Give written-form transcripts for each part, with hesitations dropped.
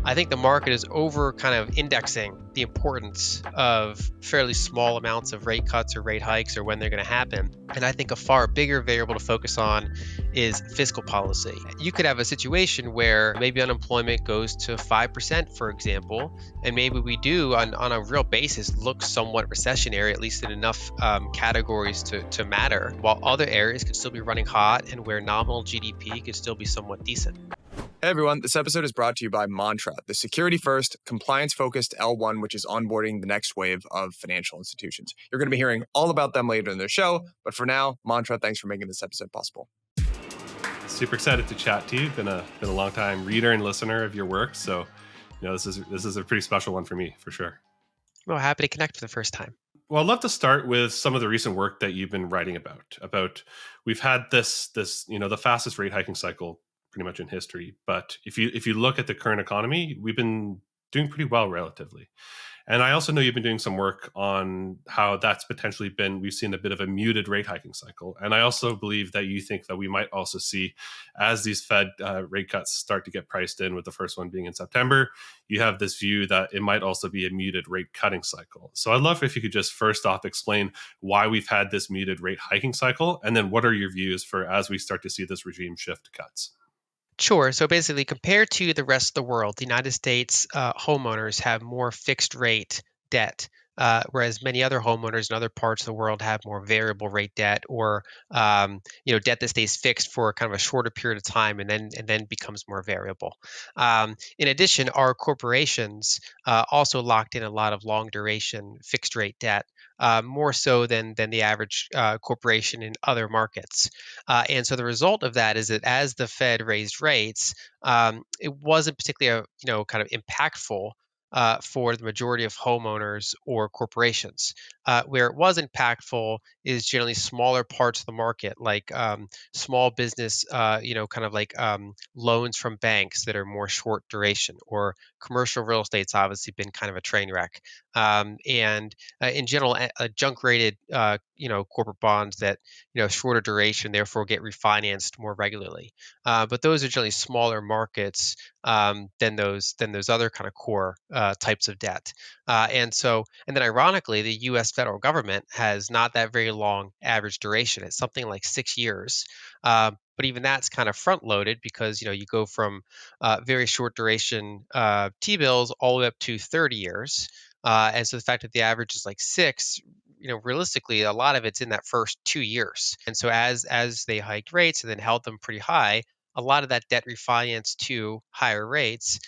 I think the market is over kind of indexing the importance of fairly small amounts of rate cuts or rate hikes or when they're going to happen. And I think a far bigger variable to focus on is fiscal policy. You could have a situation where maybe unemployment goes to 5%, for example, and maybe we do, on a real basis, look somewhat recessionary, at least in enough categories to matter, while other areas could still be running hot and where nominal GDP could still be somewhat decent. Hey everyone, this episode is brought to you by Mantra, the security-first, compliance-focused L1, which is onboarding the next wave of financial institutions. You're going to be hearing all about them later in the show, but for now, Mantra, thanks for making this episode possible. Super excited to chat to you. Been a long time reader and listener of your work, so this is a pretty special one for me for sure. Well, happy to connect for the first time. Well, I'd love to start with some of the recent work that you've been writing about. We've had this the fastest rate hiking cycle pretty much in history. But if you look at the current economy, we've been doing pretty well relatively. And I also know you've been doing some work on how that's potentially we've seen a bit of a muted rate hiking cycle. And I also believe that you think that we might also see, as these Fed rate cuts start to get priced in, with the first one being in September, you have this view that it might also be a muted rate cutting cycle. So I'd love if you could just first off explain why we've had this muted rate hiking cycle, and then what are your views for as we start to see this regime shift to cuts? Sure. So basically, compared to the rest of the world, the United States homeowners have more fixed rate debt, whereas many other homeowners in other parts of the world have more variable rate debt, or debt that stays fixed for kind of a shorter period of time and then becomes more variable. In addition, our corporations also locked in a lot of long duration fixed rate debt. More so than the average corporation in other markets. And so the result of that is that as the Fed raised rates, it wasn't particularly kind of impactful for the majority of homeowners or corporations. Where it was impactful is generally smaller parts of the market, like small business, kind of like loans from banks that are more short duration, or commercial real estate's obviously been kind of a train wreck. And in general, junk rated, corporate bonds that shorter duration, therefore get refinanced more regularly. But those are generally smaller markets than those other kind of core types of debt. And then ironically, the U.S. federal government has not that very long average duration. It's something like 6 years. But even that's kind of front loaded because you go from very short duration T-bills all the way up to 30 years. And so the fact that the average is like 6, realistically, a lot of it's in that first 2 years. And so as they hiked rates and then held them pretty high, a lot of that debt refinanced to higher rates,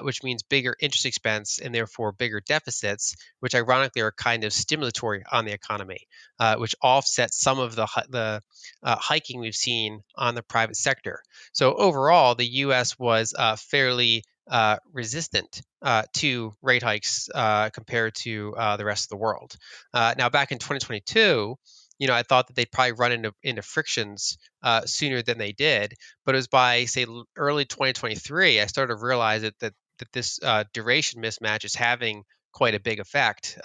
which means bigger interest expense and therefore bigger deficits, which ironically are kind of stimulatory on the economy, which offsets some of the hiking we've seen on the private sector. So overall, the U.S. was fairly resistant to rate hikes compared to the rest of the world. Now, back in 2022, I thought that they'd probably run into frictions sooner than they did. But it was by, say, early 2023, I started to realize that this duration mismatch is having quite a big effect,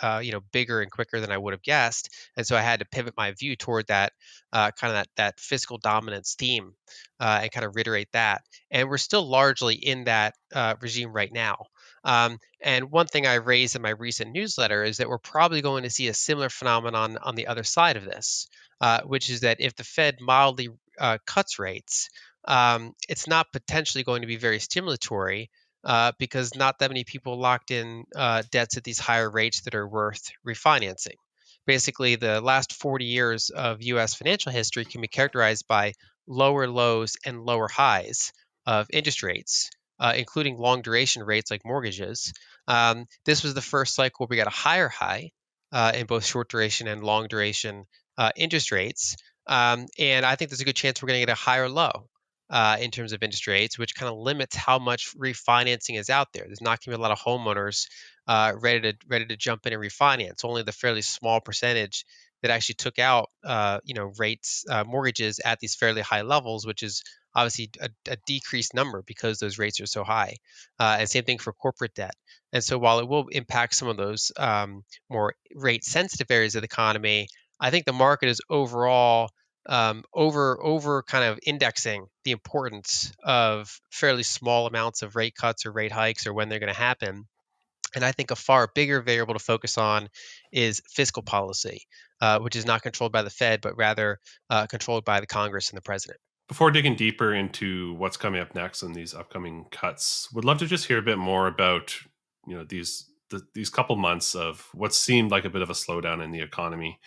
bigger and quicker than I would have guessed. And so I had to pivot my view toward that kind of that fiscal dominance theme and kind of reiterate that. And we're still largely in that regime right now. And one thing I raised in my recent newsletter is that we're probably going to see a similar phenomenon on the other side of this, which is that if the Fed mildly cuts rates, it's not potentially going to be very stimulatory because not that many people locked in debts at these higher rates that are worth refinancing. Basically, the last 40 years of U.S. financial history can be characterized by lower lows and lower highs of interest rates, including long duration rates like mortgages. This was the first cycle where we got a higher high in both short duration and long duration interest rates. And I think there's a good chance we're going to get a higher low in terms of interest rates, which kind of limits how much refinancing is out there. There's not going to be a lot of homeowners ready to jump in and refinance. Only the fairly small percentage that actually took out rates mortgages at these fairly high levels, which is obviously a decreased number because those rates are so high. And same thing for corporate debt. And so while it will impact some of those more rate sensitive areas of the economy, I think the market is overall over kind of indexing the importance of fairly small amounts of rate cuts or rate hikes or when they're going to happen. And I think a far bigger variable to focus on is fiscal policy, which is not controlled by the Fed, but rather controlled by the Congress and the president. Before digging deeper into what's coming up next in these upcoming cuts, would love to just hear a bit more about these couple months of what seemed like a bit of a slowdown in the economy.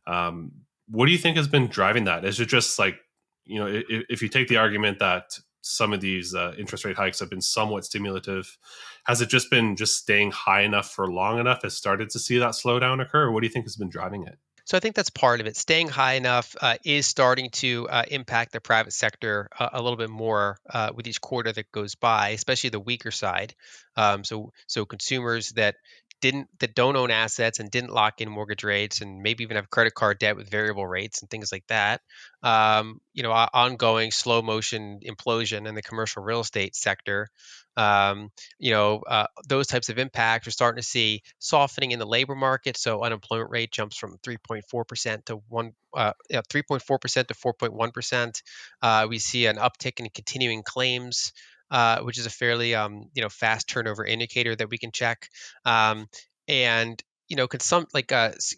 Um, what do you think has been driving that? Is it just like, if you take the argument that some of these interest rate hikes have been somewhat stimulative, has it just been just staying high enough for long enough has started to see that slowdown occur? Or what do you think has been driving it? So I think that's part of it. Staying high enough is starting to impact the private sector a little bit more with each quarter that goes by, especially the weaker side. So consumers that don't own assets and didn't lock in mortgage rates and maybe even have credit card debt with variable rates and things like that. Ongoing slow motion implosion in the commercial real estate sector. Those types of impacts. We're starting to see softening in the labor market. So unemployment rate jumps from 3.4% to 3.4% to 4.1%. We see an uptick in continuing claims, which is a fairly fast turnover indicator that we can check. And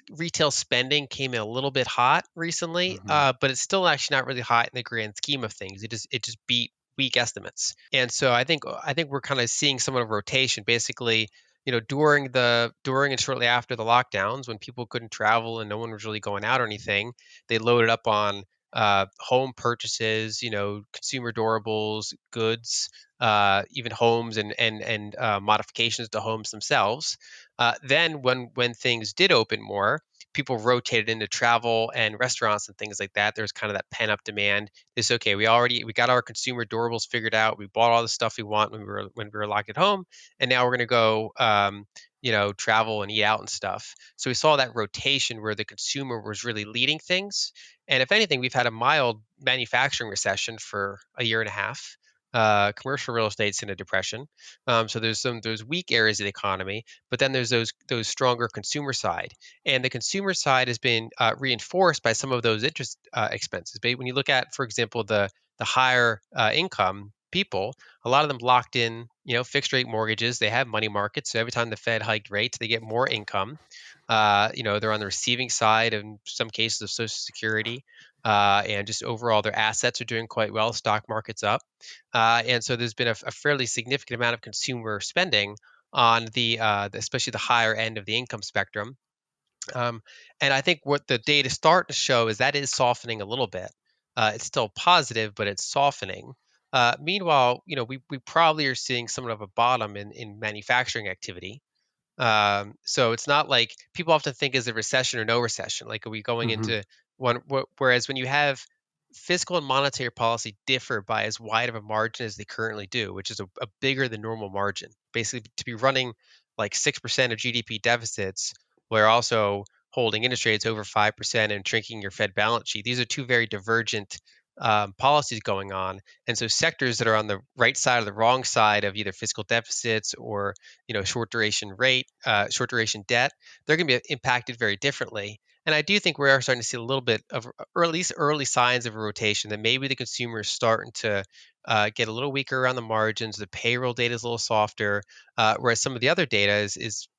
retail spending came in a little bit hot recently, Hmm. but it's still actually not really hot in the grand scheme of things. It just beat weak estimates. And so I think we're kind of seeing somewhat of a rotation. Basically, during and shortly after the lockdowns, when people couldn't travel and no one was really going out or anything, they loaded up on home purchases, consumer durables, goods, even homes and modifications to homes themselves. Then when things did open more, people rotated into travel and restaurants and things like that. There's kind of that pent up demand. It's okay. We got our consumer durables figured out. We bought all the stuff we want when we were locked at home, and now we're going to go, travel and eat out and stuff. So we saw that rotation where the consumer was really leading things. And if anything, we've had a mild manufacturing recession for a year and a half. Commercial real estate's in a depression. So there's weak areas of the economy, but then there's those stronger consumer side, and the consumer side has been reinforced by some of those interest expenses. But when you look at, for example, the higher income people, a lot of them locked in, fixed rate mortgages. They have money markets, so every time the Fed hiked rates, they get more income. They're on the receiving side in some cases of Social Security, and just overall their assets are doing quite well. Stock market's up, and so there's been a fairly significant amount of consumer spending on especially the higher end of the income spectrum. Um, and I think what the data start to show is that is softening a little bit. It's still positive, but it's softening. Meanwhile, we probably are seeing somewhat of a bottom in manufacturing activity. So it's not like people often think is a recession or no recession. Like, are we going Hmm. into one? Whereas when you have fiscal and monetary policy differ by as wide of a margin as they currently do, which is a bigger than normal margin. Basically, to be running like 6% of GDP deficits, while also holding interest rates over 5% and shrinking your Fed balance sheet. These are two very divergent policies going on, and so sectors that are on the right side or the wrong side of either fiscal deficits or short duration debt, they're going to be impacted very differently. And I do think we are starting to see a little bit of, or at least early signs of a rotation, that maybe the consumer is starting to get a little weaker around the margins. The payroll data is a little softer, whereas some of the other data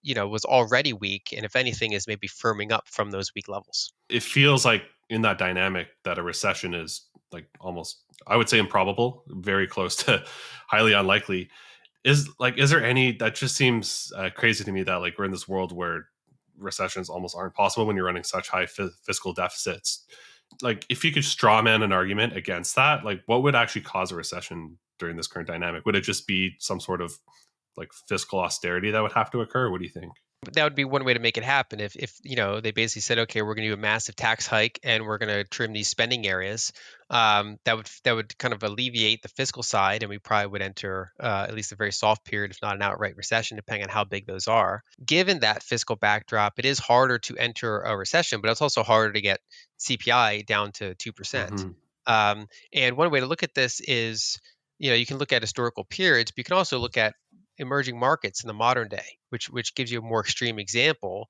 was already weak, and if anything, is maybe firming up from those weak levels. It feels like in that dynamic that a recession is like almost, I would say, improbable, very close to highly unlikely. Is there any that just seems crazy to me that like we're in this world where recessions almost aren't possible when you're running such high fiscal deficits. Like if you could straw man an argument against that, like what would actually cause a recession during this current dynamic? Would it just be some sort of like fiscal austerity that would have to occur? What do you think? That would be one way to make it happen. If they basically said, okay, we're going to do a massive tax hike and we're going to trim these spending areas, that would kind of alleviate the fiscal side, and we probably would enter at least a very soft period, if not an outright recession, depending on how big those are. Given that fiscal backdrop, it is harder to enter a recession, but it's also harder to get CPI down to 2%. Hmm. And one way to look at this is, you can look at historical periods, but you can also look at emerging markets in the modern day, which gives you a more extreme example,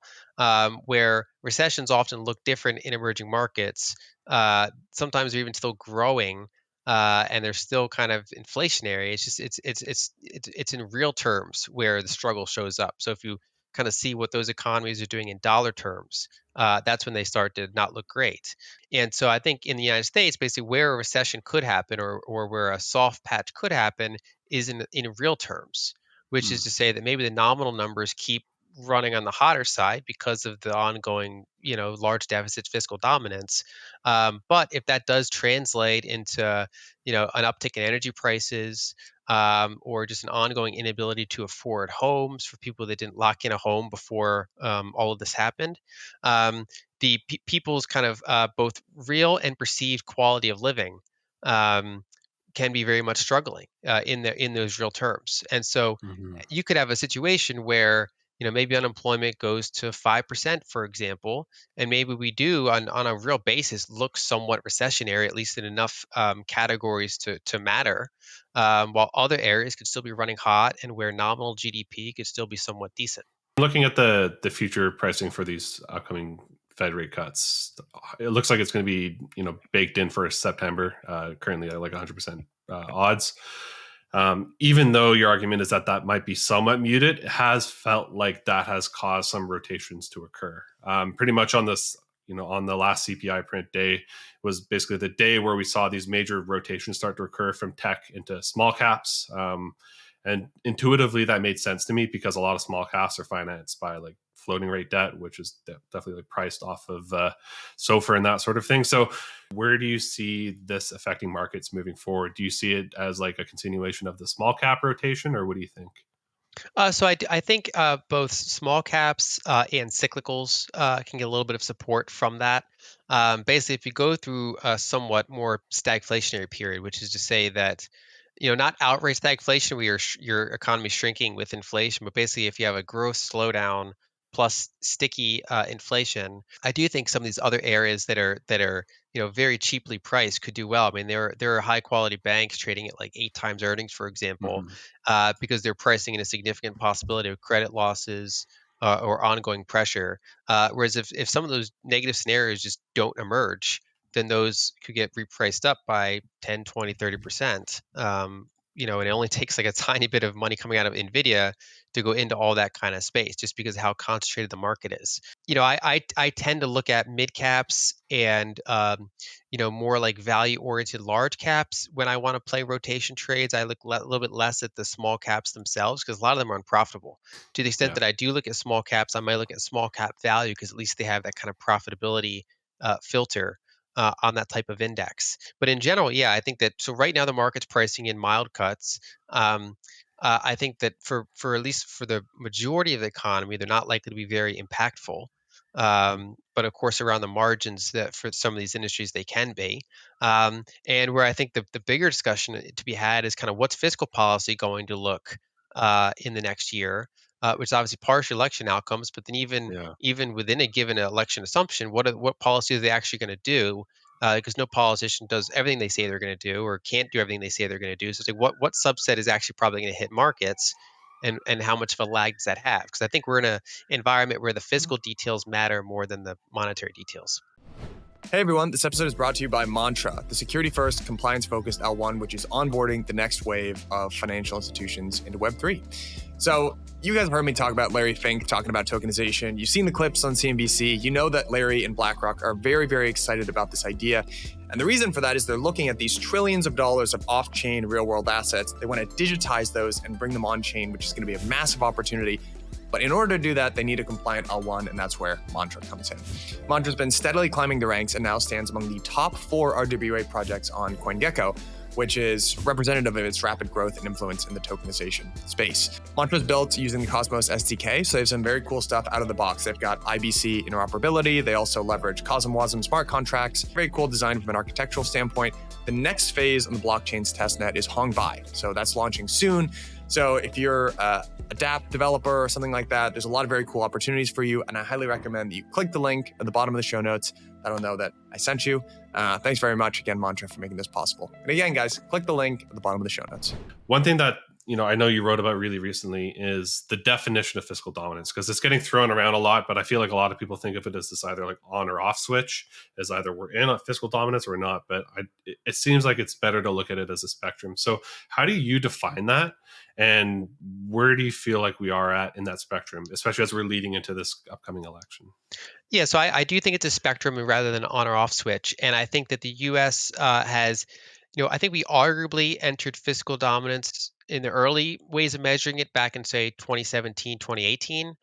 where recessions often look different in emerging markets. Sometimes they're even still growing, and they're still kind of inflationary. It's just it's in real terms where the struggle shows up. So if you kind of see what those economies are doing in dollar terms, that's when they start to not look great. And so I think in the United States, basically where a recession could happen, or where a soft patch could happen, is in real terms, which is Mm. to say that maybe the nominal numbers keep running on the hotter side because of the ongoing, large deficit fiscal dominance. But if that does translate into, an uptick in energy prices, or just an ongoing inability to afford homes for people that didn't lock in a home before all of this happened, the people's kind of both real and perceived quality of living um, can be very much struggling in those real terms. And so Mhm. you could have a situation where maybe unemployment goes to 5%, for example, and maybe we do on a real basis look somewhat recessionary, at least in enough categories to matter, while other areas could still be running hot and where nominal GDP could still be somewhat decent. Looking at the future pricing for these upcoming Fed rate cuts, it looks like it's going to be baked in for September. Currently at like 100% odds. Even though your argument is that that might be somewhat muted, it has felt like that has caused some rotations to occur. Pretty much on this, on the last CPI print day was basically the day where we saw these major rotations start to occur from tech into small caps. And intuitively, that made sense to me because a lot of small caps are financed by like floating rate debt, which is definitely like priced off of SOFR and that sort of thing. So, where do you see this affecting markets moving forward? Do you see it as like a continuation of the small cap rotation, or what do you think? So I think both small caps and cyclicals can get a little bit of support from that. Basically, if you go through a somewhat more stagflationary period, which is to say that, not outright stagflation where your economy is shrinking with inflation, but basically if you have a growth slowdown plus sticky inflation, I do think some of these other areas that are very cheaply priced could do well. I mean, there are high quality banks trading at like 8 times earnings, for example, Mm-hmm. because they're pricing in a significant possibility of credit losses or ongoing pressure. Whereas if some of those negative scenarios just don't emerge, then those could get repriced up by 10, 20, 30%. And it only takes like a tiny bit of money coming out of NVIDIA to go into all that kind of space just because of how concentrated the market is. I tend to look at mid caps and more like value oriented large caps when I want to play rotation trades. I look a little bit less at the small caps themselves because a lot of them are unprofitable. To the extent Yeah. that I do look at small caps, I might look at small cap value because at least they have that kind of profitability filter on that type of index. But in general, yeah, I think that so right now the market's pricing in mild cuts. Um, I think that for at least for the majority of the economy, they're not likely to be very impactful. But of course, around the margins, that for some of these industries they can be. And where I think the bigger discussion to be had is kind of what's fiscal policy going to look in the next year, which is obviously partial election outcomes. But then Yeah. even within a given election assumption, what policy are they actually going to do? Because no politician does everything they say they're going to do or can't do everything they say they're going to do. So it's like what subset is actually probably going to hit markets, and how much of a lag does that have? Because I think we're in a environment where the fiscal details matter more than the monetary details. Hey everyone, this episode is brought to you by Mantra, the security first, compliance focused L1, which is onboarding the next wave of financial institutions into Web3. So, you guys have heard me talk about Larry Fink talking about tokenization. You've seen the clips on CNBC. You know that Larry and BlackRock are very, very excited about this idea. And the reason for that is they're looking at these trillions of dollars of off chain real world assets. They want to digitize those and bring them on chain, which is going to be a massive opportunity. But in order to do that, they need a compliant L1, and that's where Mantra comes in. Mantra's been steadily climbing the ranks and now stands among the top 4 RWA projects on CoinGecko, which is representative of its rapid growth and influence in the tokenization space. Mantra's built using the Cosmos SDK, so they have some very cool stuff out of the box. They've got IBC interoperability. They also leverage CosmWasm smart contracts. Very cool design from an architectural standpoint. The next phase on the blockchain's testnet is Hongbai, so that's launching soon. So if you're a dApp developer or something like that, there's a lot of very cool opportunities for you, and I highly recommend that you click the link at the bottom of the show notes. That'll know that I sent you. Thanks very much again, Mantra, for making this possible. And again, guys, click the link at the bottom of the show notes. One thing that I know you wrote about really recently is the definition of fiscal dominance, because it's getting thrown around a lot, but I feel like a lot of people think of it as this either like on or off switch, as either we're in a fiscal dominance or not. But it seems like it's better to look at it as a spectrum. So how do you define that? And where do you feel like we are at in that spectrum, especially as we're leading into this upcoming election? Yeah, so I do think it's a spectrum rather than an on or off switch. And I think that the US has, I think we arguably entered fiscal dominance in the early ways of measuring it back in, say, 2017, 2018,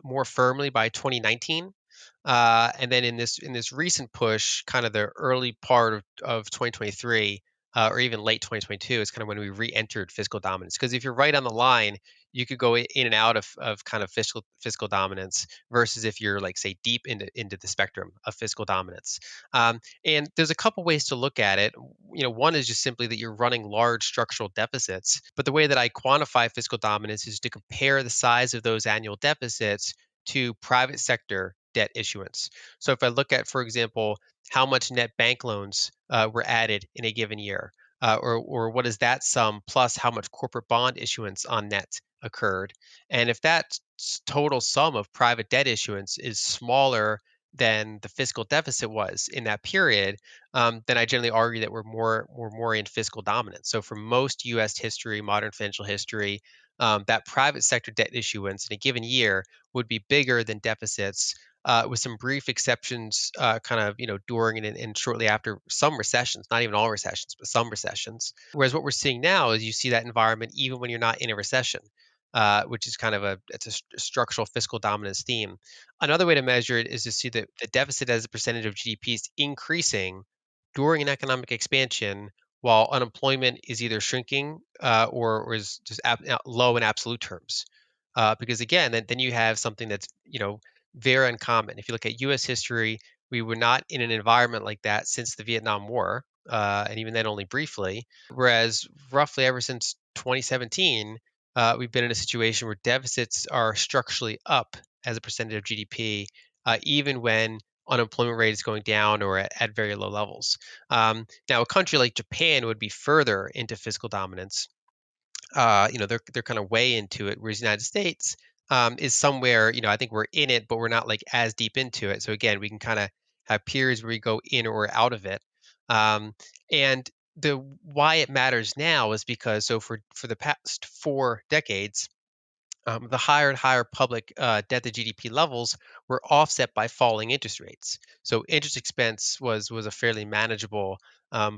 more firmly by 2019. And then in this recent push, kind of the early part of 2023, or even late 2022, is kind of when we re-entered fiscal dominance. Because if you're right on the line, you could go in and out of kind of fiscal dominance versus if you're like say deep into the spectrum of fiscal dominance. And there's a couple ways to look at it. One is just simply that you're running large structural deficits. But the way that I quantify fiscal dominance is to compare the size of those annual deficits to private sector debt issuance. So if I look at, for example, how much net bank loans were added in a given year, or what is that sum plus how much corporate bond issuance on net occurred, and if that total sum of private debt issuance is smaller than the fiscal deficit was in that period, then I generally argue that we're more in fiscal dominance. So for most U.S. history, modern financial history, that private sector debt issuance in a given year would be bigger than deficits. With some brief exceptions, kind of during and shortly after some recessions, not even all recessions, but some recessions. Whereas what we're seeing now is you see that environment even when you're not in a recession, which is kind of a structural fiscal dominance theme. Another way to measure it is to see that the deficit as a percentage of GDP is increasing during an economic expansion, while unemployment is either shrinking or is just low in absolute terms. Because again, then you have something that's very uncommon. If you look at U.S. history, we were not in an environment like that since the Vietnam War, and even then only briefly. Whereas roughly ever since 2017, we've been in a situation where deficits are structurally up as a percentage of GDP, even when unemployment rate is going down or at very low levels. Now, a country like Japan would be further into fiscal dominance. They're kind of way into it, whereas the United States is somewhere. I think we're in it, but we're not like as deep into it. So again, we can kind of have periods where we go in or out of it. Um, and the why it matters now is because for the past 4 decades, the higher and higher public debt to GDP levels were offset by falling interest rates. So interest expense was a fairly manageable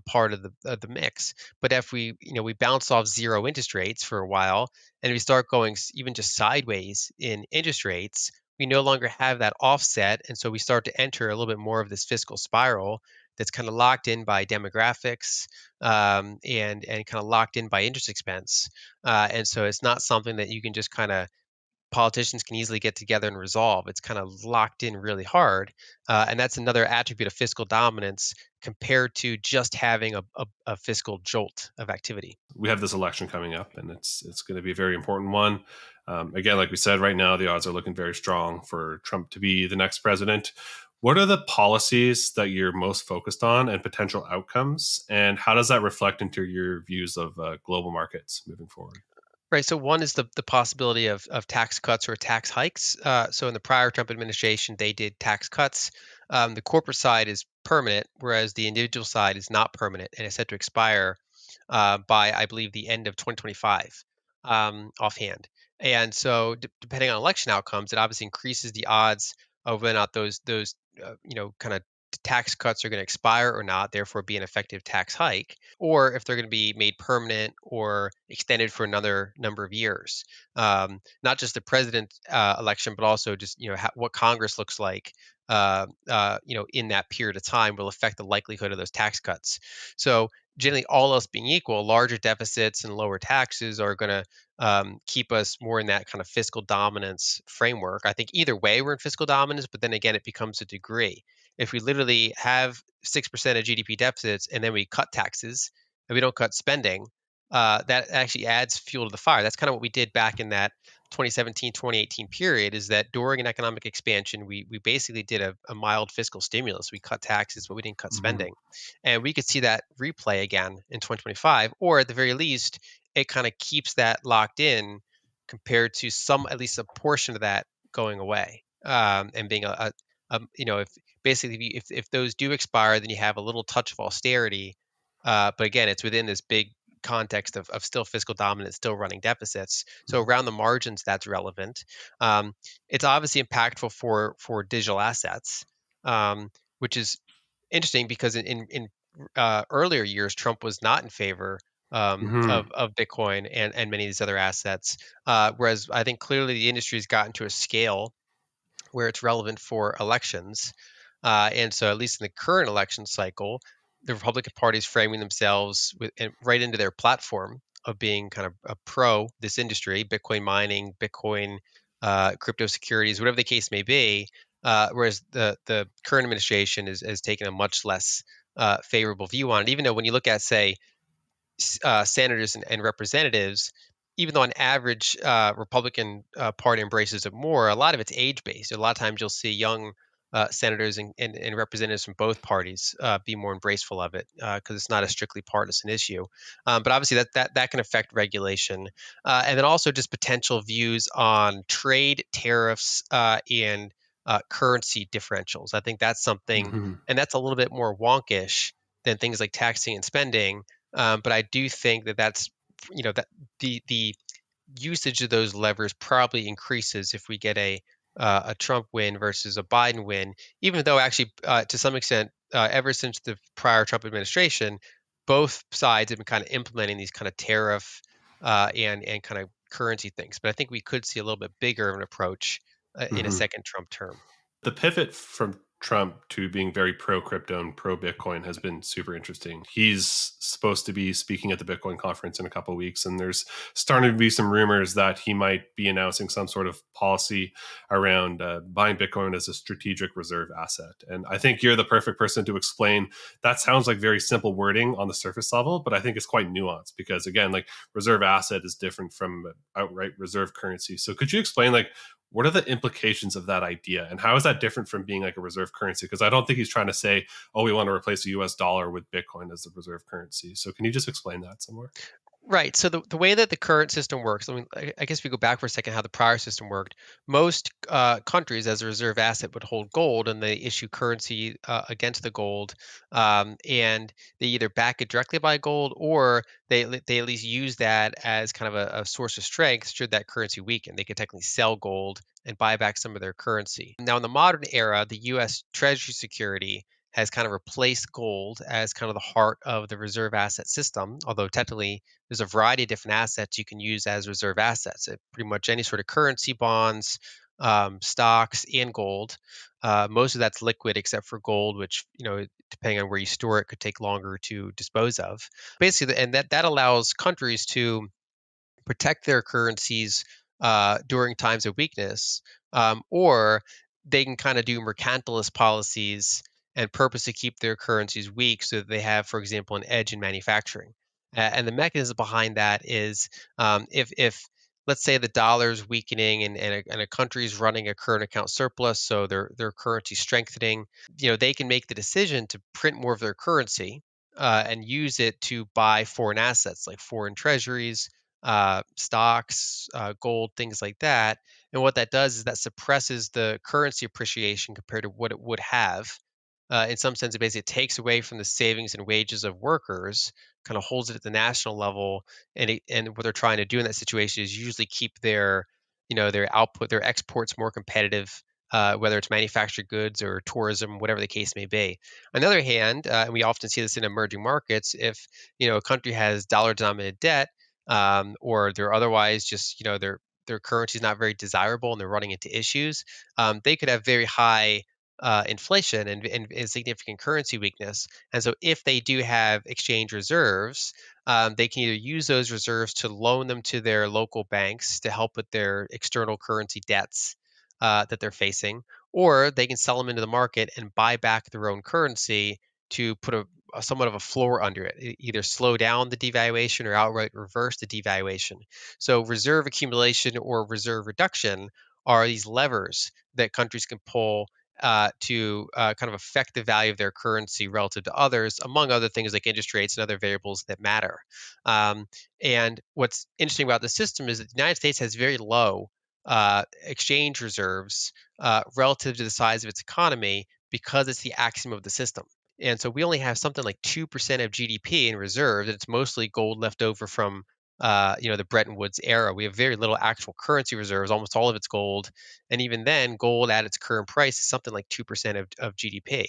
part of the mix. But if we bounce off zero interest rates for a while, and we start going even just sideways in interest rates, we no longer have that offset, and so we start to enter a little bit more of this fiscal spiral that's kind of locked in by demographics, and kind of locked in by interest expense. And so it's not something that you can just kind of politicians can easily get together and resolve. It's kind of locked in really hard. And that's another attribute of fiscal dominance compared to just having a fiscal jolt of activity. We have this election coming up, and it's going to be a very important one. Again, like we said, right now the odds are looking very strong for Trump to be the next president. What are the policies that you're most focused on and potential outcomes, and how does that reflect into your views of global markets moving forward? Right. So one is the possibility of tax cuts or tax hikes. So in the prior Trump administration, they did tax cuts. The corporate side is permanent, whereas the individual side is not permanent and is set to expire by, I believe, the end of 2025, offhand. And so, depending on election outcomes, it obviously increases the odds of whether or not those kind of tax cuts are going to expire or not, therefore be an effective tax hike, or if they're going to be made permanent or extended for another number of years. Not just the president election, but also just what Congress looks like. In that period of time will affect the likelihood of those tax cuts. So generally, all else being equal, larger deficits and lower taxes are going to keep us more in that kind of fiscal dominance framework. I think either way, we're in fiscal dominance, but then again, it becomes a degree. If we literally have 6% of GDP deficits and then we cut taxes and we don't cut spending, that actually adds fuel to the fire. That's kind of what we did back in that 2017, 2018 period, is that during an economic expansion, we basically did a mild fiscal stimulus. We cut taxes, but we didn't cut Mhm. spending. And we could see that replay again in 2025, or at the very least, it kind of keeps that locked in compared to some, at least a portion of that going away, and being if basically if those do expire, then you have a little touch of austerity, but again, it's within this big context of still fiscal dominance, still running deficits. So Mhm. around the margins, that's relevant. Um, it's obviously impactful for digital assets, which is interesting because in earlier years, Trump was not in favor Mhm. of Bitcoin and many of these other assets. Whereas I think clearly the industry has gotten to a scale where it's relevant for elections. And so, at least in the current election cycle, the Republican Party is framing themselves and right into their platform of being kind of a pro this industry, Bitcoin mining, Bitcoin, crypto securities, whatever the case may be. Whereas the current administration is taking a much less favorable view on it. Even though when you look at, say, senators and representatives, even though on average Republican Party embraces it more, a lot of it's age based. A lot of times you'll see young senators and representatives from both parties be more embraceful of it because it's not a strictly partisan issue. But obviously that can affect regulation, and then also just potential views on trade, tariffs, and currency differentials. I think that's something, Mhm. and that's a little bit more wonkish than things like taxing and spending, but I do think that's that the usage of those levers probably increases if we get a Trump win versus a Biden win. Even though actually, to some extent, ever since the prior Trump administration, both sides have been kind of implementing these kind of tariff and kind of currency things. But I think we could see a little bit bigger of an approach in a Mhm. second Trump term. The pivot from Trump to being very pro crypto and pro Bitcoin has been super interesting. He's supposed to be speaking at the Bitcoin conference in a couple of weeks, and there's starting to be some rumors that he might be announcing some sort of policy around buying Bitcoin as a strategic reserve asset. And I think you're the perfect person to explain. That sounds like very simple wording on the surface level, but I think it's quite nuanced because, again, like reserve asset is different from outright reserve currency. So could you explain, like, what are the implications of that idea and how is that different from being like a reserve currency? Because I don't think he's trying to say, oh, we want to replace the US dollar with Bitcoin as the reserve currency. So can you just explain that somewhere? Right. So the way that the current system works, I guess we go back for a second how the prior system worked. Most countries, as a reserve asset, would hold gold and they issue currency against the gold. And they either back it directly by gold or they at least use that as kind of a source of strength should that currency weaken. They could technically sell gold and buy back some of their currency. Now, in the modern era, the US Treasury security has kind of replaced gold as kind of the heart of the reserve asset system, although technically there's a variety of different assets you can use as reserve assets. Pretty much any sort of currency, bonds, stocks, and gold. Most of that's liquid except for gold, which depending on where you store it, could take longer to dispose of. Basically, and that allows countries to protect their currencies during times of weakness, or they can kind of do mercantilist policies and purposely keep their currencies weak so that they have, for example, an edge in manufacturing. And the mechanism behind that is if let's say the dollar is weakening and a country is running a current account surplus, so their currency strengthening, they can make the decision to print more of their currency and use it to buy foreign assets like foreign treasuries, stocks, gold, things like that. And what that does is that suppresses the currency appreciation compared to what it would have. In some sense, it basically takes away from the savings and wages of workers, kind of holds it at the national level. And what they're trying to do in that situation is usually keep their output, their exports more competitive. Whether it's manufactured goods or tourism, whatever the case may be. On the other hand, and we often see this in emerging markets, if a country has dollar-denominated debt, or they're otherwise just their currency is not very desirable and they're running into issues, they could have very high inflation and significant currency weakness. And so, if they do have exchange reserves, they can either use those reserves to loan them to their local banks to help with their external currency debts that they're facing, or they can sell them into the market and buy back their own currency to put a somewhat of a floor under it, either slow down the devaluation or outright reverse the devaluation. So, reserve accumulation or reserve reduction are these levers that countries can pull kind of affect the value of their currency relative to others, among other things like interest rates and other variables that matter. Um, and what's interesting about the system is that the United States has very low exchange reserves relative to the size of its economy because it's the axiom of the system. And so we only have something like 2% of GDP in reserves. It's mostly gold left over from the Bretton Woods era. We have very little actual currency reserves. Almost all of it's gold, and even then, gold at its current price is something like 2% of GDP.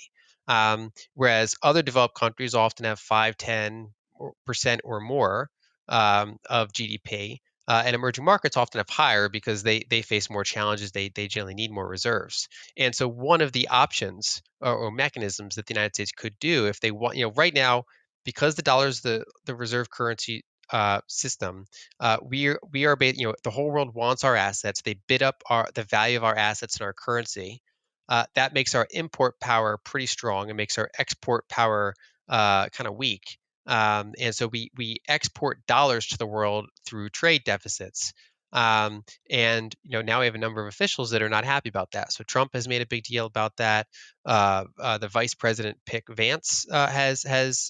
Whereas other developed countries often have 5, 10% or more of GDP. And emerging markets often have higher because they face more challenges. They generally need more reserves. And so one of the options or mechanisms that the United States could do if they want, right now, because the dollar is the reserve currency system, the whole world wants our assets. They bid up the value of our assets and our currency. That makes our import power pretty strong and makes our export power kind of weak. And so we export dollars to the world through trade deficits. And now we have a number of officials that are not happy about that. So Trump has made a big deal about that. The vice president pick Vance has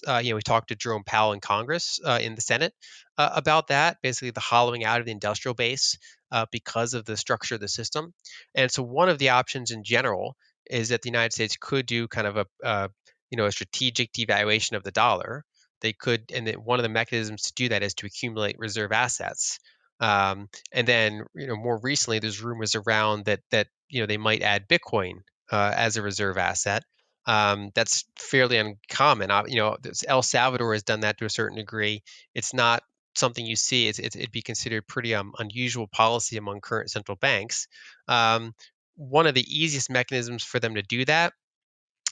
we talked to Jerome Powell in Congress in the Senate about that. Basically, the hollowing out of the industrial base because of the structure of the system. And so one of the options in general is that the United States could do kind of a strategic devaluation of the dollar. They could, and one of the mechanisms to do that is to accumulate reserve assets. And then, more recently, there's rumors around that they might add Bitcoin as a reserve asset. That's fairly uncommon. El Salvador has done that to a certain degree. It's not something you see. It'd be considered pretty unusual policy among current central banks. One of the easiest mechanisms for them to do that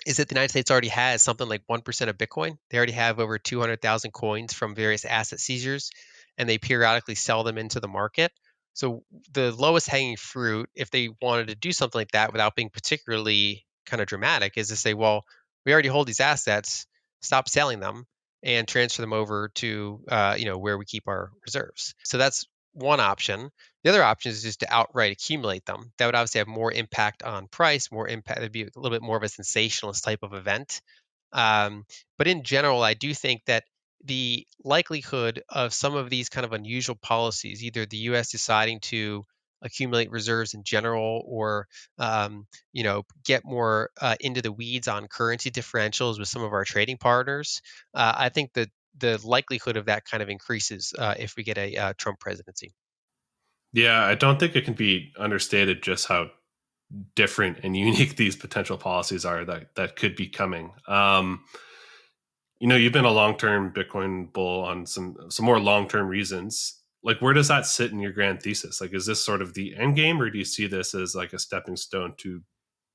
is that the United States already has something like 1% of Bitcoin. They already have over 200,000 coins from various asset seizures, and they periodically sell them into the market. So the lowest hanging fruit, if they wanted to do something like that without being particularly kind of dramatic, is to say, well, we already hold these assets, stop selling them and transfer them over to where we keep our reserves. So that's one option. The other option is just to outright accumulate them. That would obviously have more impact on price, more impact. It'd be a little bit more of a sensationalist type of event. Um, but in general, I do think that the likelihood of some of these kind of unusual policies, either the U.S. deciding to accumulate reserves in general, or get more into the weeds on currency differentials with some of our trading partners, I think that the likelihood of that kind of increases if we get a Trump presidency. Yeah, I don't think it can be understated just how different and unique these potential policies are that could be coming. You've been a long-term Bitcoin bull on some more long-term reasons. Like, where does that sit in your grand thesis? Like, is this sort of the end game, or do you see this as like a stepping stone to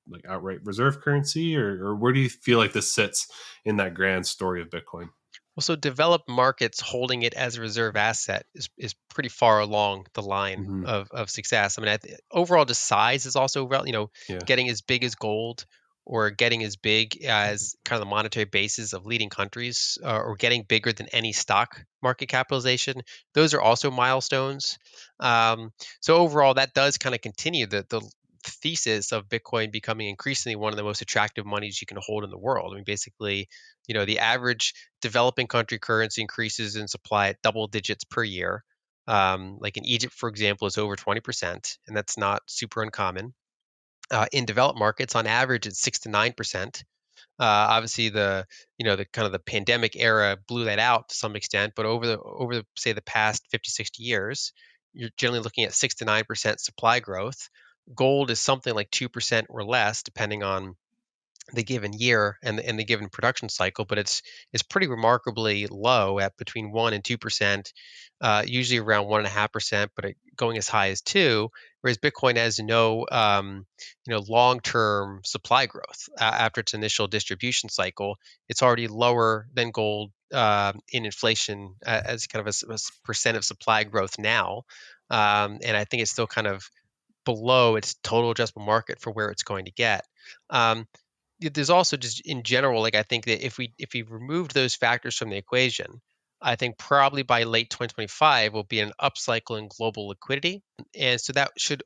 like outright reserve currency, or where do you feel like this sits in that grand story of Bitcoin? Well, so developed markets holding it as a reserve asset is pretty far along the line Hmm. of success. I mean, overall, the size is also, Yeah. getting as big as gold or getting as big as kind of the monetary bases of leading countries or getting bigger than any stock market capitalization. Those are also milestones. So overall, that does kind of continue the thesis of Bitcoin becoming increasingly one of the most attractive monies you can hold in the world. I mean, basically, the average developing country currency increases in supply at double digits per year. Like in Egypt, for example, is over 20%, and that's not super uncommon. In developed markets, on average, it's 6 to 9%. Obviously, the kind of the pandemic era blew that out to some extent, but over say the past 50, 60 years, you're generally looking at 6 to 9% supply growth. Gold is something like 2% or less, depending on the given year and the given production cycle, but it's pretty remarkably low at between 1 and 2%, usually around 1.5%, but going as high as two. Whereas Bitcoin has no long-term supply growth after its initial distribution cycle. It's already lower than gold in inflation as kind of a percent of supply growth now, and I think it's still kind of below its total addressable market for where it's going to get. Um, there's also just in general, like I think that if we removed those factors from the equation, I think probably by late 2025 will be an upcycle in global liquidity, and so that should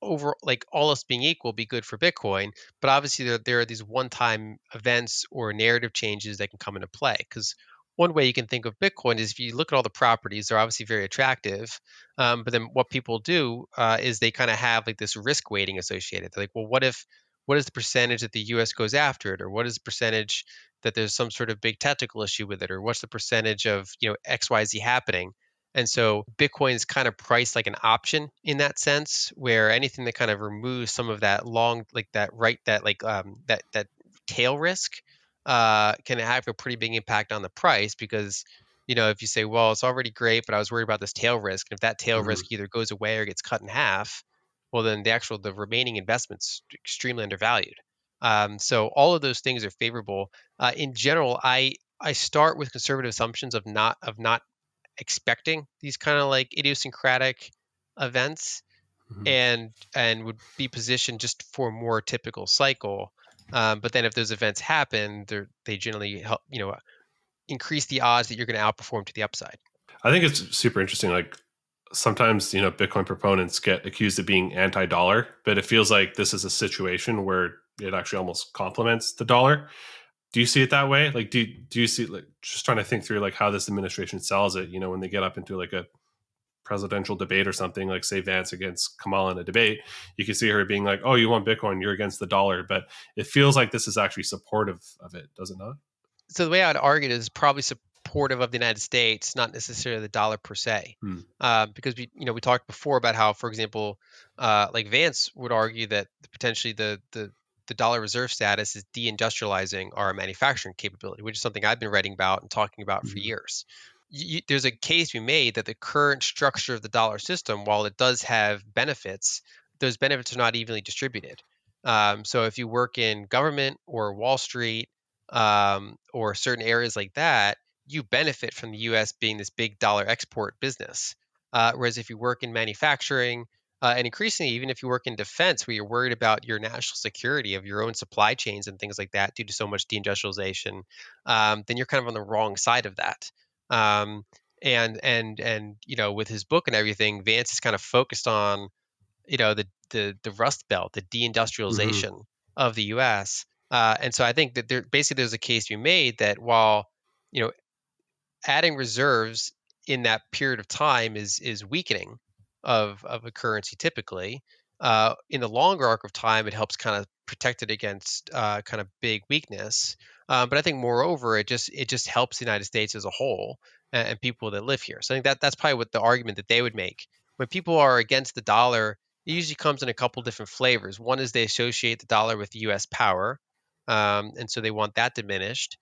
over like all else being equal, be good for Bitcoin. But obviously, there are these one-time events or narrative changes that can come into play. Because one way you can think of Bitcoin is if you look at all the properties, they're obviously very attractive. But then what people do is they kind of have like this risk weighting associated. They're like, well, what is the percentage that the U.S. goes after it, or what is the percentage that there's some sort of big technical issue with it, or what's the percentage of X Y Z happening? And so Bitcoin is kind of priced like an option in that sense, where anything that kind of removes some of that long, like that right, that like that tail risk, can have a pretty big impact on the price because if you say, well, it's already great, but I was worried about this tail risk, and if that tail Mhm. risk either goes away or gets cut in half, well, then the remaining investment's extremely undervalued. So all of those things are favorable. In general, I start with conservative assumptions of not expecting these kind of like idiosyncratic events Mhm. and would be positioned just for a more typical cycle. But then if those events happen, they generally help, increase the odds that you're going to outperform to the upside. I think it's super interesting. Like sometimes, Bitcoin proponents get accused of being anti-dollar, but it feels like this is a situation where it actually almost complements the dollar. Do you see it that way? Like, do you see, like, just trying to think through like how this administration sells it? When they get up into like a presidential debate or something, like say Vance against Kamala in a debate, you can see her being like, "Oh, you want Bitcoin? You're against the dollar." But it feels like this is actually supportive of it, does it not? So the way I'd argue it is probably supportive of the United States, not necessarily the dollar per se, Hmm. because we talked before about how, for example, like Vance would argue that potentially the dollar reserve status is deindustrializing our manufacturing capability, which is something I've been writing about and talking about for Hmm. years. There's a case to be made that the current structure of the dollar system, while it does have benefits, those benefits are not evenly distributed. So if you work in government or Wall Street, or certain areas like that, you benefit from the U.S. being this big dollar export business. Whereas if you work in manufacturing, and increasingly, even if you work in defense, where you're worried about your national security of your own supply chains and things like that due to so much deindustrialization, then you're kind of on the wrong side of that. Um, and with his book and everything, Vance is kind of focused on the Rust Belt, the Hmm. deindustrialization of the U.S. And so I think that there's a case to be made that while you know adding reserves in that period of time is weakening of a currency typically. In the longer arc of time, it helps kind of protect it against kind of big weakness. But I think moreover, it just helps the United States as a whole and people that live here. So I think that's probably what the argument that they would make. When people are against the dollar, it usually comes in a couple different flavors. One is they associate the dollar with U.S. power, and so they want that diminished.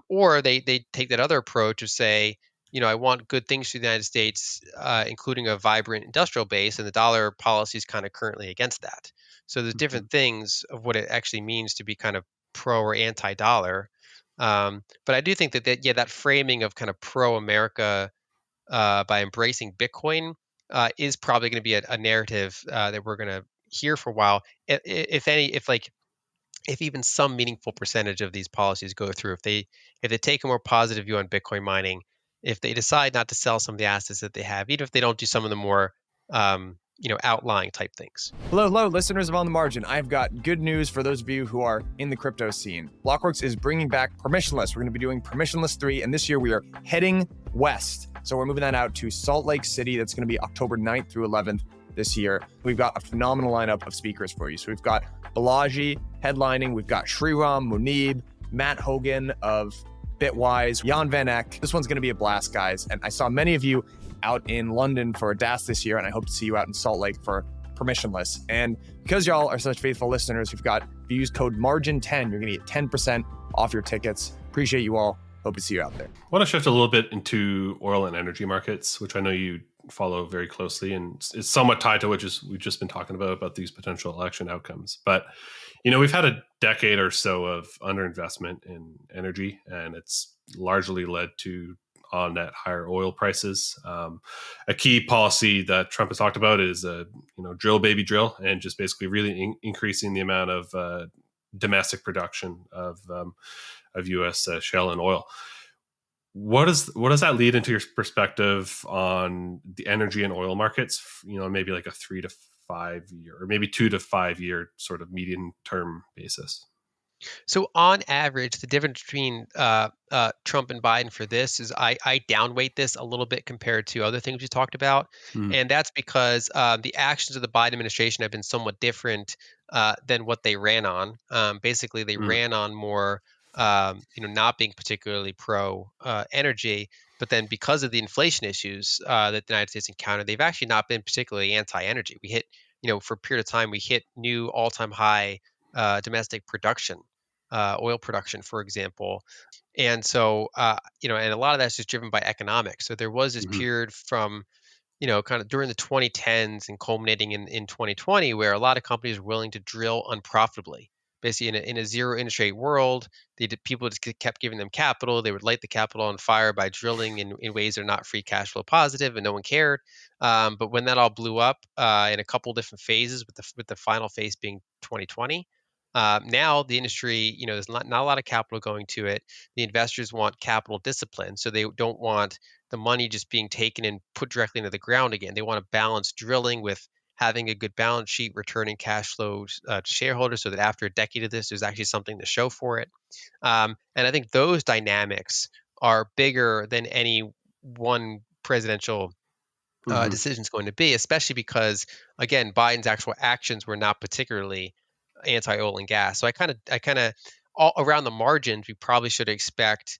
Or they take that other approach of say, I want good things for the United States, including a vibrant industrial base, and the dollar policy is kind of currently against that. So there's Hmm. different things of what it actually means to be kind of pro or anti-dollar. But I do think that yeah, that framing of kind of pro-America by embracing Bitcoin is probably going to be a narrative that we're going to hear for a while. If even some meaningful percentage of these policies go through, if they take a more positive view on Bitcoin mining, if they decide not to sell some of the assets that they have, even if they don't do some of the more outlying type things. Hello, hello, listeners of On the Margin. I've got good news for those of you who are in the crypto scene. Blockworks is bringing back Permissionless. We're going to be doing Permissionless 3, and this year we are heading west. So we're moving that out to Salt Lake City. That's going to be October 9th through 11th this year. We've got a phenomenal lineup of speakers for you. So we've got Balaji headlining. We've got Sriram, Munib, Matt Hogan of Bitwise, Jan Van Eck. This one's going to be a blast, guys. And I saw many of you out in London for a DAS this year, and I hope to see you out in Salt Lake for Permissionless. And because y'all are such faithful listeners, if you use code MARGIN10, you're going to get 10% off your tickets. Appreciate you all. Hope to see you out there. I want to shift a little bit into oil and energy markets, which I know you follow very closely, and it's somewhat tied to what we've just been talking about these potential election outcomes. But we've had a decade or so of underinvestment in energy, and it's largely led to on net higher oil prices. A key policy that Trump has talked about is drill baby drill, and just basically really increasing the amount of domestic production of U.S. Shale and oil. What does that lead into your perspective on the energy and oil markets? Maybe like a 5 year, or maybe 2 to 5 year sort of medium term basis? So on average, the difference between Trump and Biden for this is I downweight this a little bit compared to other things we talked about, Mm, and that's because the actions of the Biden administration have been somewhat different than what they ran on. Basically, they mm, ran on more, not being particularly pro energy, but then because of the inflation issues that the United States encountered, they've actually not been particularly anti-energy. We hit, for a period of time, we hit new all-time high domestic production, oil production, for example. And so, and a lot of that's just driven by economics. So there was this mhm, period from, kind of during the 2010s and culminating in 2020, where a lot of companies were willing to drill unprofitably. Basically, in a zero interest rate world, people just kept giving them capital. They would light the capital on fire by drilling in ways that are not free cash flow positive, and no one cared. But when that all blew up in a couple different phases, with the final phase being 2020, now the industry, there's not a lot of capital going to it. The investors want capital discipline, so they don't want the money just being taken and put directly into the ground again. They want to balance drilling with having a good balance sheet, returning cash flows to shareholders, so that after a decade of this, there's actually something to show for it. And I think those dynamics are bigger than any one presidential mhm, decision is going to be, especially because, again, Biden's actual actions were not particularly anti-oil and gas. So I kind of, all around the margins, we probably should expect,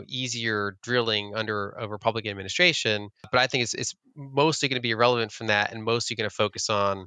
easier drilling under a Republican administration. But I think it's mostly going to be irrelevant from that, and mostly going to focus on,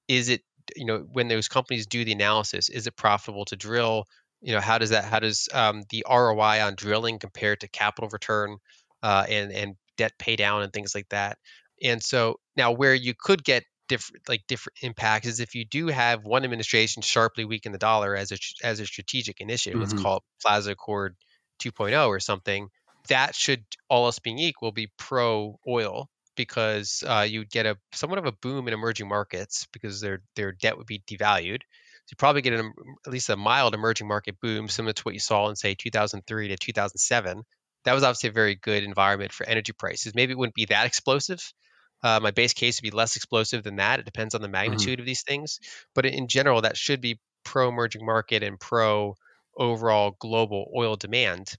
is it, when those companies do the analysis, is it profitable to drill? How does the ROI on drilling compare to capital return, and debt pay down and things like that? And so now, where you could get different impacts is if you do have one administration sharply weaken the dollar as a strategic initiative. Let's mhm, call it Plaza Accord 2.0 or something. That should, all else being equal, be pro oil, because you'd get a somewhat of a boom in emerging markets because their debt would be devalued. So you probably get at least a mild emerging market boom, similar to what you saw in, say, 2003 to 2007. That was obviously a very good environment for energy prices. Maybe it wouldn't be that explosive. My base case would be less explosive than that. It depends on the mhm. magnitude of these things, but in general, that should be pro emerging market and pro overall global oil demand.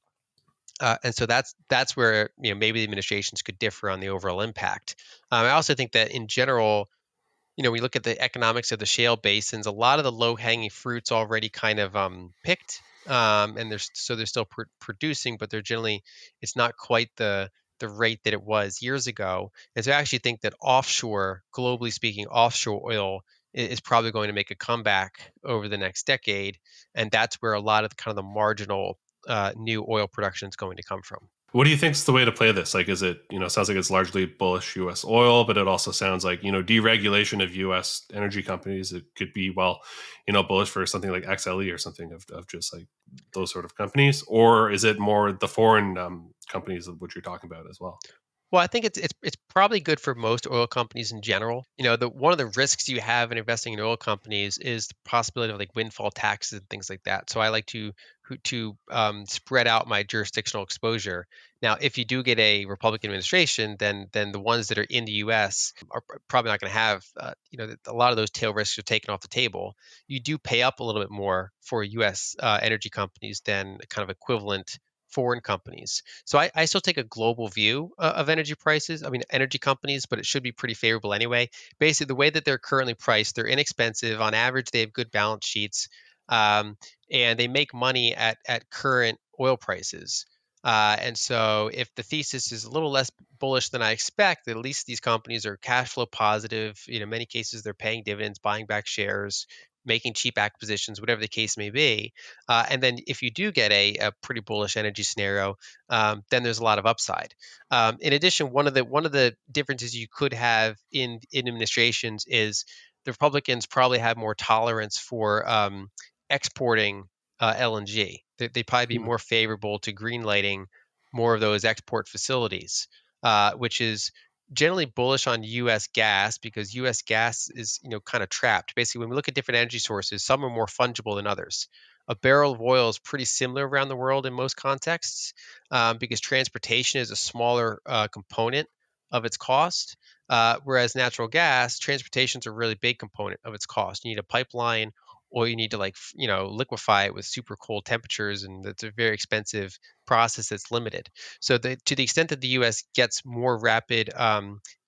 And so that's where, maybe the administrations could differ on the overall impact. I also think that in general, we look at the economics of the shale basins. A lot of the low hanging fruits already kind of picked, and they're still producing, but they're generally, it's not quite the rate that it was years ago. And so I actually think that offshore, globally speaking, offshore oil is probably going to make a comeback over the next decade, and that's where a lot of the kind of the marginal new oil production is going to come from. What do you think's the way to play this? Like, is it, sounds like it's largely bullish US oil, but it also sounds like, deregulation of US energy companies, it could be, well, bullish for something like XLE or something of just like those sort of companies? Or is it more the foreign companies of what you're talking about as well? Well, I think it's probably good for most oil companies in general. The one of the risks you have in investing in oil companies is the possibility of like windfall taxes and things like that. So I like to spread out my jurisdictional exposure. Now, if you do get a Republican administration, then the ones that are in the U.S. are probably not going to have, a lot of those tail risks are taken off the table. You do pay up a little bit more for U.S. Energy companies than kind of equivalent foreign companies. So I still take a global view of energy prices. I mean, energy companies, but it should be pretty favorable anyway. Basically, the way that they're currently priced, they're inexpensive. On average, they have good balance sheets, um, and they make money at current oil prices. And so, if the thesis is a little less bullish than I expect, at least these companies are cash flow positive. In many cases, they're paying dividends, buying back shares, making cheap acquisitions, whatever the case may be. And then if you do get a pretty bullish energy scenario, then there's a lot of upside. In addition, one of the differences you could have in administrations is the Republicans probably have more tolerance for exporting LNG. They'd probably be Hmm. more favorable to greenlighting more of those export facilities, which is generally bullish on U.S. gas, because U.S. gas is, kind of trapped. Basically, when we look at different energy sources, some are more fungible than others. A barrel of oil is pretty similar around the world in most contexts, because transportation is a smaller component of its cost. Whereas natural gas, transportation's a really big component of its cost. You need a pipeline, or you need to liquefy it with super cold temperatures, and it's a very expensive process that's limited. So to the extent that the U.S. gets more rapid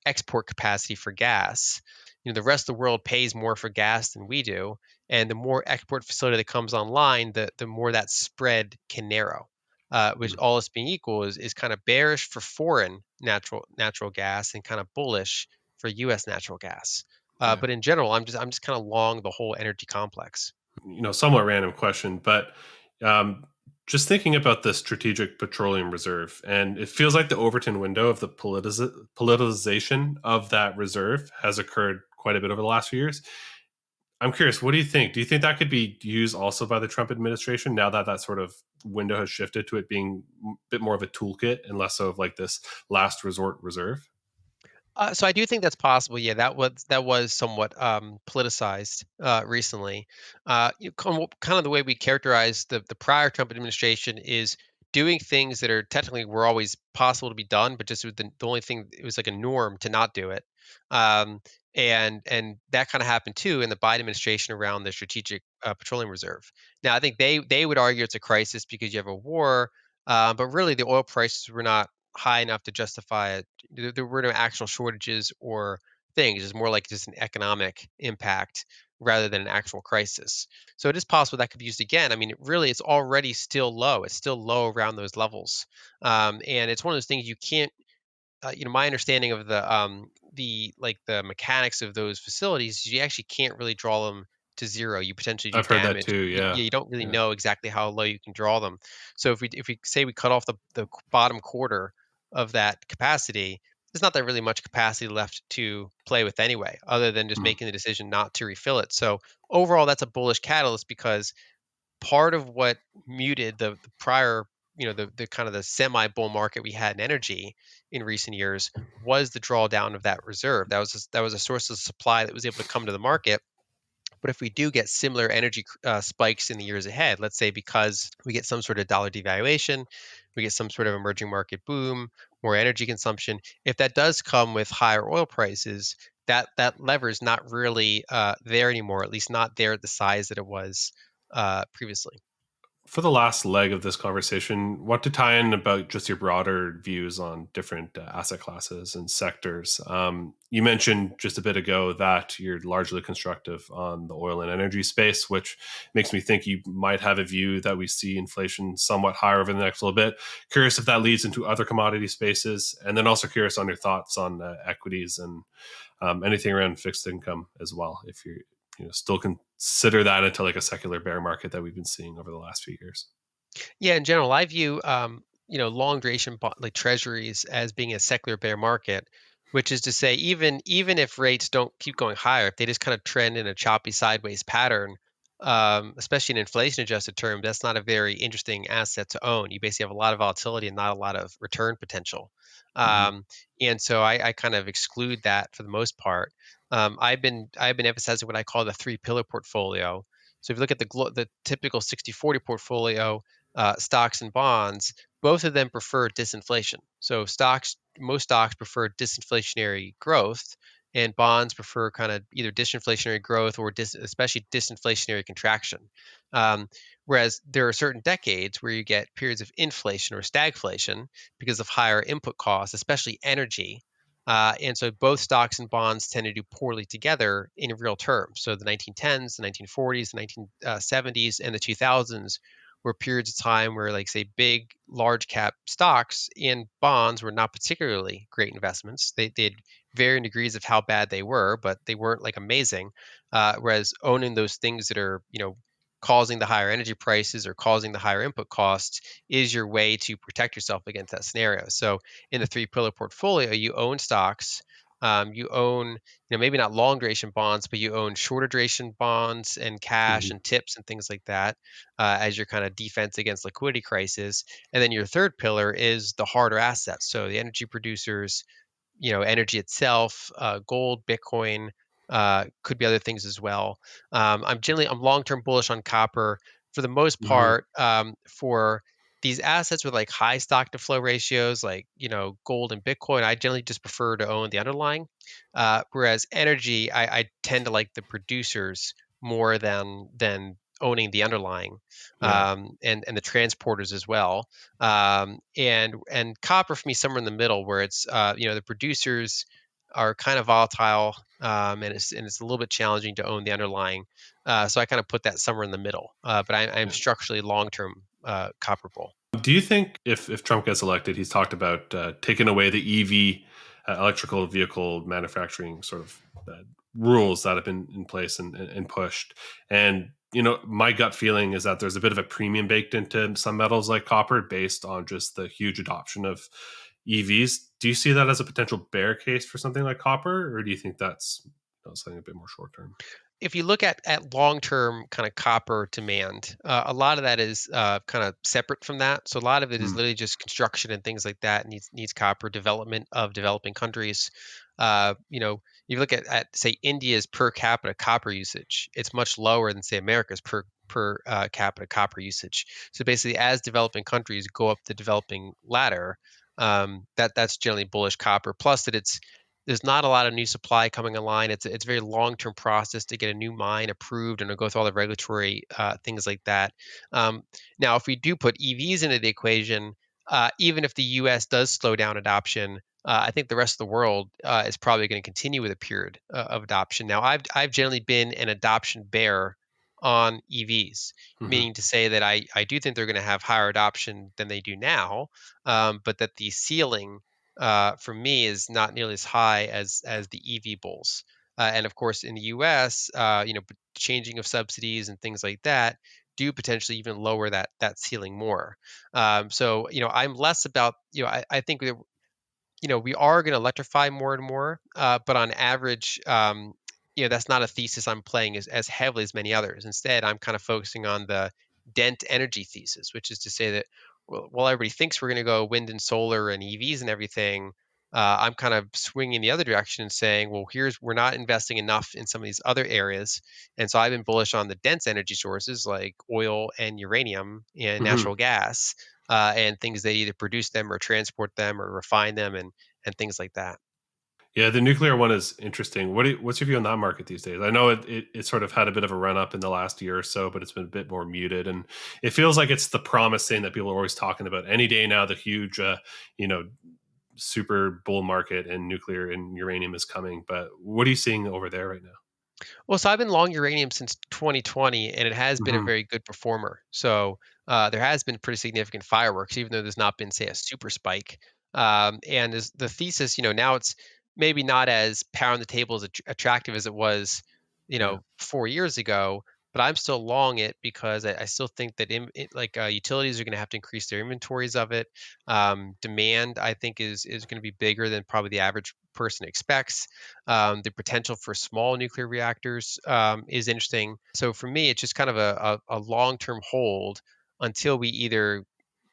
export capacity for gas, the rest of the world pays more for gas than we do, and the more export facility that comes online, the more that spread can narrow. Which Mm. all else being equal is kind of bearish for foreign natural gas and kind of bullish for U.S. natural gas. Yeah. But in general, I'm just kind of long the whole energy complex. Somewhat random question, but um, just thinking about the strategic petroleum reserve, and it feels like the Overton window of the politicization of that reserve has occurred quite a bit over the last few years. I'm curious, what do you think? Do you think that could be used also by the Trump administration now that that sort of window has shifted to it being a bit more of a toolkit and less so of like this last resort reserve? So I do think that's possible. Yeah, that was somewhat politicized recently. Kind of the way we characterize the prior Trump administration is doing things that are technically were always possible to be done, but just with the only thing it was like a norm to not do it. Um, and that kind of happened too in the Biden administration around the strategic petroleum reserve. Now I think they would argue it's a crisis because you have a war, but really the oil prices were not high enough to justify it. There were no actual shortages or things. It's more like just an economic impact rather than an actual crisis. So it is possible that could be used again. I mean, it's already still low. It's still low around those levels, and it's one of those things you can't. My understanding of the mechanics of those facilities, you actually can't really draw them to zero. You potentially do I've heard that damage. too. Yeah. You don't really Yeah. know exactly how low you can draw them. So if we say we cut off the bottom quarter of that capacity, there's not that really much capacity left to play with anyway, other than just Mm. making the decision not to refill it. So overall, that's a bullish catalyst because part of what muted the prior, the kind of the semi bull market we had in energy in recent years was the drawdown of that reserve. That was a source of supply that was able to come to the market. But if we do get similar energy spikes in the years ahead, let's say because we get some sort of dollar devaluation, we get some sort of emerging market boom, more energy consumption. If that does come with higher oil prices, that lever is not really there anymore. At least not there at the size that it was previously. For the last leg of this conversation, what to tie in about just your broader views on different asset classes and sectors. You mentioned just a bit ago that you're largely constructive on the oil and energy space, which makes me think you might have a view that we see inflation somewhat higher over the next little bit. Curious if that leads into other commodity spaces, and then also curious on your thoughts on equities and anything around fixed income as well. If you're still consider that into like a secular bear market that we've been seeing over the last few years. Yeah, in general, I view long duration like treasuries as being a secular bear market, which is to say, even if rates don't keep going higher, if they just kind of trend in a choppy sideways pattern, especially in inflation adjusted terms, that's not a very interesting asset to own. You basically have a lot of volatility and not a lot of return potential. Mm-hmm. And so I kind of exclude that for the most part. I've been emphasizing what I call the three pillar portfolio. So if you look at the typical 60/40 portfolio, stocks and bonds, both of them prefer disinflation. So most stocks prefer disinflationary growth, and bonds prefer kind of either disinflationary growth or especially disinflationary contraction. Um, Whereas there are certain decades where you get periods of inflation or stagflation because of higher input costs, especially energy. And so both stocks and bonds tend to do poorly together in real terms. So the 1910s, the 1940s, the 1970s, and the 2000s were periods of time where, like, say, big, large cap stocks and bonds were not particularly great investments. They had varying degrees of how bad they were, but they weren't like amazing. Whereas owning those things that are, causing the higher energy prices or causing the higher input costs is your way to protect yourself against that scenario. So in the three pillar portfolio, you own stocks. You own, maybe not long duration bonds, but you own shorter duration bonds and cash Mm-hmm. and tips and things like that as your kind of defense against liquidity crisis. And then your third pillar is the harder assets. So the energy producers, energy itself, gold, Bitcoin, could be other things as well. I'm long term bullish on copper for the most Mm-hmm. part. For these assets with like high stock to flow ratios, like gold and Bitcoin, I generally just prefer to own the underlying. Whereas energy, I tend to like the producers more than owning the underlying, Right. and the transporters as well. And copper for me somewhere in the middle, where it's the producers are kind of volatile, and it's a little bit challenging to own the underlying. So I kind of put that somewhere in the middle. But I'm Yeah. structurally long term copper bull. Do you think if Trump gets elected, he's talked about taking away the EV, electrical vehicle manufacturing sort of rules that have been in place and pushed? And my gut feeling is that there's a bit of a premium baked into some metals like copper based on just the huge adoption of EVs. Do you see that as a potential bear case for something like copper, or do you think that's something a bit more short term? If you look at long term kind of copper demand, a lot of that is kind of separate from that. So a lot of it is Mm, literally just construction and things like that needs copper development of developing countries. You look at say India's per capita copper usage, it's much lower than say America's per capita copper usage. So basically, as developing countries go up the developing ladder, that's generally bullish copper. Plus that there's not a lot of new supply coming online. It's a very long term process to get a new mine approved and to go through all the regulatory things like that. Um, Now, if we do put EVs into the equation, even if the U.S. does slow down adoption, I think the rest of the world is probably going to continue with a period of adoption. Now, I've generally been an adoption bear on EVs, hmm meaning to say that I do think they're going to have higher adoption than they do now, but that the ceiling for me is not nearly as high as the EV bulls. And of course, in the U.S., changing of subsidies and things like that do potentially even lower that ceiling more. So I'm less about I think that we are going to electrify more and more, but on average, that's not a thesis I'm playing as heavily as many others. Instead, I'm kind of focusing on the dent energy thesis, which is to say that while everybody thinks we're going to go wind and solar and EVs and everything, I'm kind of swinging the other direction and saying, well, we're not investing enough in some of these other areas, and so I've been bullish on the dense energy sources like oil and uranium and hmm natural gas, and things that either produce them or transport them or refine them and things like that. Yeah, the nuclear one is interesting. What's your view on that market these days? I know it sort of had a bit of a run up in the last year or so, but it's been a bit more muted, and it feels like it's the promise thing that people are always talking about. Any day now, the huge, you know, super bull market in nuclear and uranium is coming. But what are you seeing over there right now? Well, so I've been long uranium since 2020, and it has been a hmm very good performer. So there has been pretty significant fireworks, even though there's not been, say, a super spike. And as the thesis, now it's maybe not as pound the table as attractive as it was, Yeah. 4 years ago. But I'm still long it because I still think that utilities are going to have to increase their inventories of it. Demand, I think, is going to be bigger than probably the average person expects. The potential for small nuclear reactors is interesting. So for me, it's just kind of a long-term hold until we either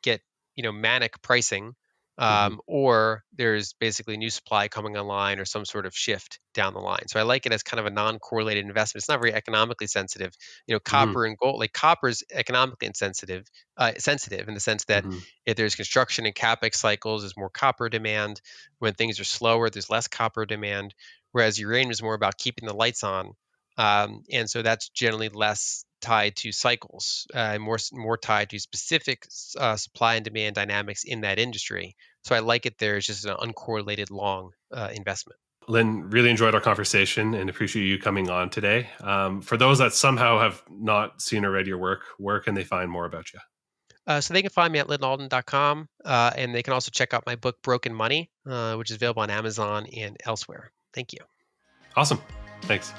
get manic pricing, hmm or there's basically new supply coming online or some sort of shift down the line. So I like it as kind of a non-correlated investment. It's not very economically sensitive. hmm Copper and gold, like copper is economically sensitive in the sense that hmm if there's construction and capex cycles, there's more copper demand. When things are slower, there's less copper demand. Whereas uranium is more about keeping the lights on, and so that's generally less tied to cycles, and more tied to specific supply and demand dynamics in that industry. So I like it there as just an uncorrelated long investment. Lynn, really enjoyed our conversation and appreciate you coming on today. For those that somehow have not seen or read your work, where can they find more about you? So they can find me at lynalden.com, and they can also check out my book Broken Money, which is available on Amazon and elsewhere. Thank you. Awesome. Thanks.